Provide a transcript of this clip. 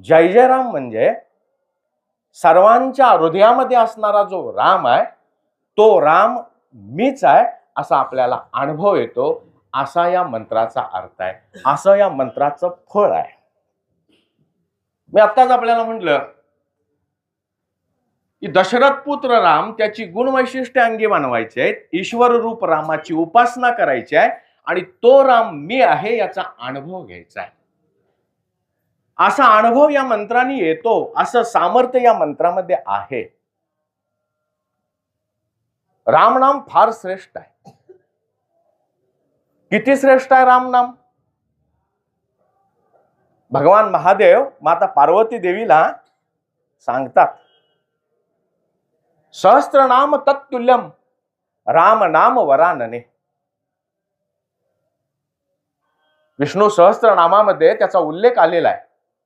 जय जय राम म्हणजे सर्वांच्या हृदयामध्ये असणारा जो राम आहे तो राम मीच आहे असा आपल्याला अनुभव येतो. असा या मंत्राचा अर्थ आहे, असं या मंत्राचं फळ आहे. मी आत्ताच आपल्याला म्हटलं की दशरथ पुत्र राम त्याची गुणवैशिष्ट्ये अंगी मानवायची आहेत, ईश्वर रूप रामाची उपासना करायची आहे आणि तो राम मी आहे याचा अनुभव घ्यायचा आहे. असा अनुभव या मंत्राने येतो, असं सामर्थ्य या मंत्रामध्ये आहे. राम नाम फार श्रेष्ठ आहे. किती श्रेष्ठ आहे राम नाम? भगवान महादेव माता पार्वती देवीला सांगतात, सहस्त्रनाम तत्तुल्यम राम नाम वरानने. विष्णू सहस्त्रनामामध्ये त्याचा उल्लेख आलेला आहे.